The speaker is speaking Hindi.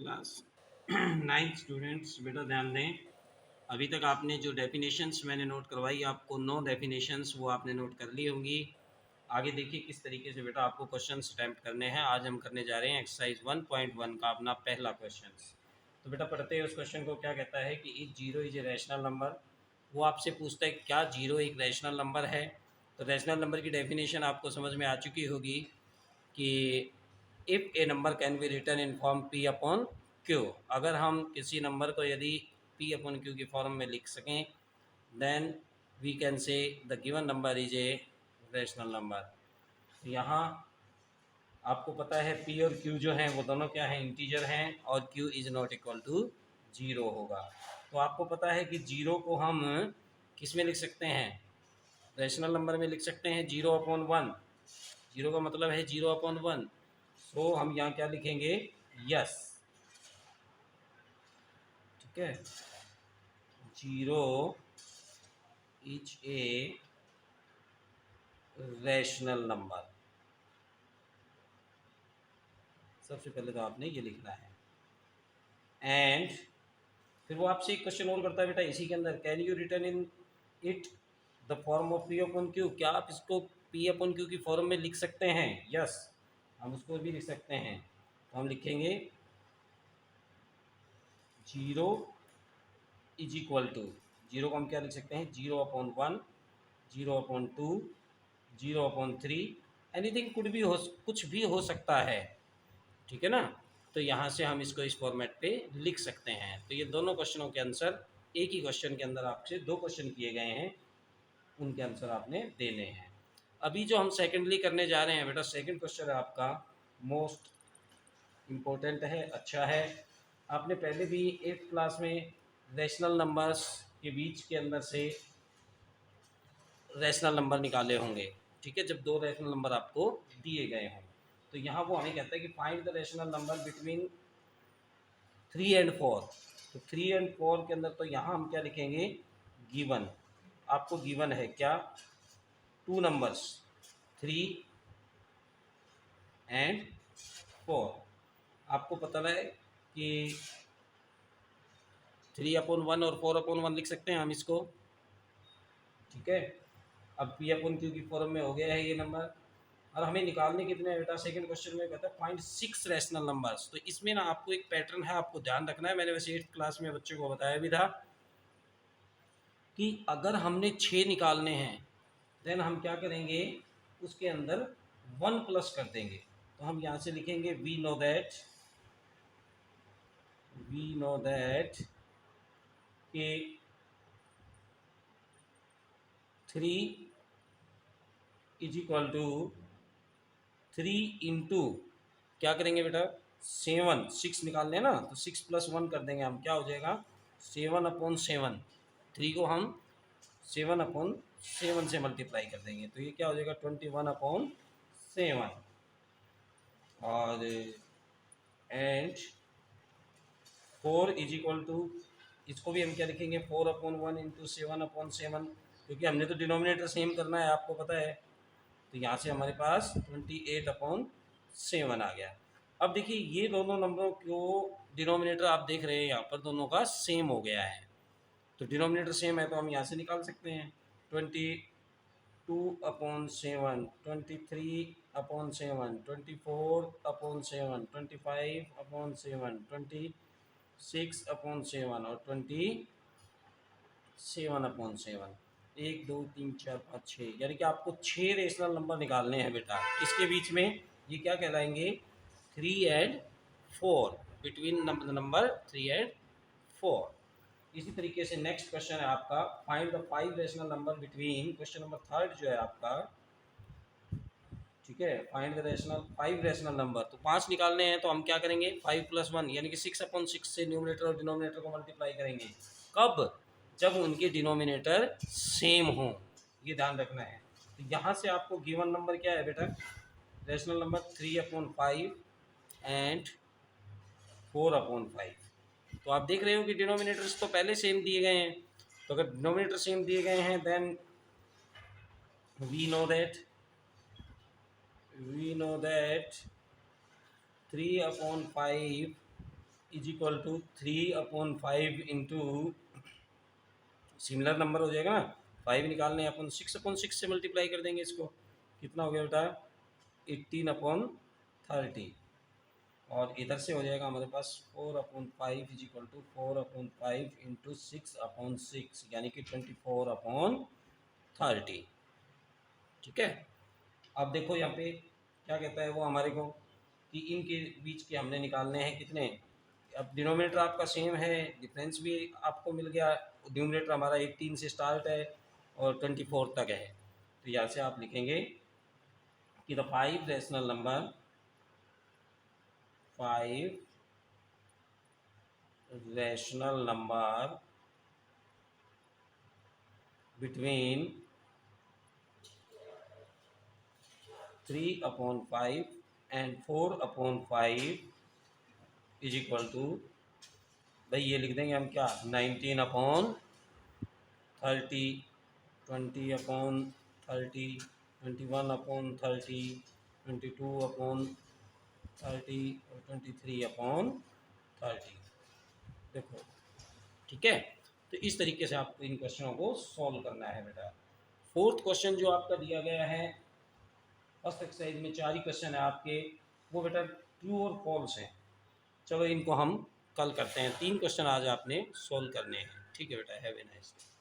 क्लास नाइन्थ स्टूडेंट्स बेटा ध्यान दें। अभी तक आपने जो डेफिनेशंस मैंने नोट करवाई, आपको 9 डेफिनेशंस वो आपने नोट कर ली होंगी। आगे देखिए किस तरीके से बेटा आपको क्वेश्चंस अटैम्प्ट करने हैं। आज हम करने जा रहे हैं एक्सरसाइज 1.1 का अपना पहला क्वेश्चन। तो बेटा पढ़ते हैं उस क्वेश्चन को। क्या कहता है कि is zero is a rational number. वो आपसे पूछता है क्या जीरो एक रैशनल नंबर है। तो रैशनल नंबर की डेफिनेशन आपको समझ में आ चुकी होगी कि if a number can be return in form P upon Q. अगर हम किसी नंबर को यदि पी अपॉन क्यू की फॉर्म में लिख सकें, then we can say the given number is a rational number. यहाँ आपको पता है पी और क्यू जो हैं वो दोनों क्या हैं, इंटीजर हैं, और Q is not equal to zero होगा। तो आपको पता है कि जीरो को हम किस में लिख सकते हैं, रैशनल नंबर में लिख सकते हैं, जीरो अपॉन वन। जीरो का मतलब है जीरो अपॉन वन। तो हम यहाँ क्या लिखेंगे, यस। ठीक है, zero is a rational number. सबसे पहले तो आपने ये लिखना है। एंड फिर वो आपसे एक क्वेश्चन और करता है बेटा इसी के अंदर, can you return in it the form of P upon Q. क्या आप इसको पी अपॉन क्यू की फॉर्म में लिख सकते हैं। यस, हम उसको भी लिख सकते हैं। तो हम लिखेंगे zero is equal to, zero को हम क्या लिख सकते हैं, zero upon one, zero upon two, zero upon three. Anything could भी हो, कुछ भी हो सकता है। ठीक है ना। तो यहाँ से हम इसको इस फॉर्मेट पे लिख सकते हैं। तो ये दोनों क्वेश्चनों के आंसर एक ही क्वेश्चन के अंदर आपसे दो क्वेश्चन किए गए हैं, उनके आंसर आपने देने हैं। अभी जो हम सेकेंडली करने जा रहे हैं बेटा, सेकंड क्वेश्चन है आपका मोस्ट इम्पोर्टेंट है, अच्छा है। आपने पहले भी एट्थ क्लास में रैशनल नंबर्स के बीच के अंदर से रैशनल नंबर निकाले होंगे। ठीक है, जब दो रैशनल नंबर आपको दिए गए हों, तो यहाँ वो हमें कहता है कि find the rational number between 3 and 4। तो 3 and 4 के अंदर तो यहाँ हम क्या लिखेंगे, गिवन। आपको गिवन है क्या, टू नंबर्स 3 and 4। आपको पता है कि 3/1 और 4/1 लिख सकते हैं हम इसको। ठीक है, अब पी अपन क्यू की फॉर्म में हो गया है ये नंबर। और हमें निकालने कितने हैं बेटा, सेकंड क्वेश्चन में कहता है फाइंड 6 रैशनल नंबर्स। तो इसमें ना आपको एक पैटर्न है, आपको ध्यान रखना है। मैंने वैसे 8th क्लास में बच्चों को बताया भी था कि अगर हमने 6 निकालने हैं, देन हम क्या करेंगे, उसके अंदर 1 प्लस कर देंगे। तो हम यहाँ से लिखेंगे वी नो दैट कि 3 इज इक्वल टू 3 इंटू क्या करेंगे बेटा, 7। 6 निकालने हैं ना, तो 6+1 कर देंगे हम, क्या हो जाएगा 7/7। 3 को हम 7/7 से मल्टीप्लाई कर देंगे, तो ये क्या हो जाएगा 21/7। और एंड 4 इज इक्वल टू, इसको भी हम क्या लिखेंगे, 4/1 इंटू 7/7, क्योंकि हमने तो डिनोमिनेटर सेम करना है, आपको पता है। तो यहाँ से हमारे पास 28/7 आ गया। अब देखिए ये दोनों नंबरों को डिनोमिनेटर आप देख रहे हैं यहाँ पर दोनों का सेम हो गया है। तो डिनोमिनेटर सेम है तो हम यहाँ से निकाल सकते हैं 22/7, 23/7, 24/7, 25/7, 26/7 और 27/7। 1 2 3 4 5 6, यानी कि आपको 6 रेशनल नंबर निकालने हैं बेटा। इसके बीच में ये क्या कहलाएंगे, 3 and 4, बिटवीन नंबर 3 and 4। इसी तरीके से नेक्स्ट क्वेश्चन है आपका find the 5 rational number between, question number 3 जो है आपका। ठीक है, find the rational 5 rational number. तो 5 निकालने हैं तो हम क्या करेंगे, 5+1 यानी कि 6/6 से न्यूमरेटर और डिनोमिनेटर को मल्टीप्लाई करेंगे। कब, जब उनके डिनोमिनेटर सेम हो, ये ध्यान रखना है। तो यहाँ से आपको गिवन नंबर क्या है बेटा, रैशनल नंबर 3/5 एंड 4/5। तो आप देख रहे हो कि डिनोमिनेटर्स तो पहले सेम दिए गए हैं। तो अगर डिनोमिनेटर सेम दिए गए हैं, then we know that 3/5 is equal to 3/5 into similar number हो जाएगा ना, 5 निकालने हैं अपन 6/6 से मल्टीप्लाई कर देंगे इसको, कितना हो गया बेटा 18/30, और इधर से हो जाएगा हमारे पास 4/5 इज इक्वल टू 4/5 इंटू 6/6 यानी कि 24/30। ठीक है, अब देखो यहाँ पे क्या कहता है वो हमारे को कि इनके बीच के हमने निकालने हैं कितने। अब डिनोमिनेटर आपका सेम है, डिफरेंस भी आपको मिल गया, डिनोमिनेटर हमारा 18 से स्टार्ट है और 24 तक है, तो यहाँ से आप लिखेंगे कि the 5 rational number, 5 rational number between 3/5 and 4/5 is equal to, भाई ये लिख देंगे हम क्या 19/30, 20/30, 21/30, 22/30 और 23/30। देखो ठीक है, तो इस तरीके से आपको इन क्वेश्चनों को सॉल्व करना है बेटा। फोर्थ क्वेश्चन जो आपका दिया गया है, फर्स्ट एक्सरसाइज में 4 ही क्वेश्चन है आपके, वो बेटा ट्रू और फॉल्स है। चलो इनको हम कल करते हैं, 3 क्वेश्चन आज आपने सॉल्व करने हैं। ठीक है बेटा, हैव ए नाइस डे।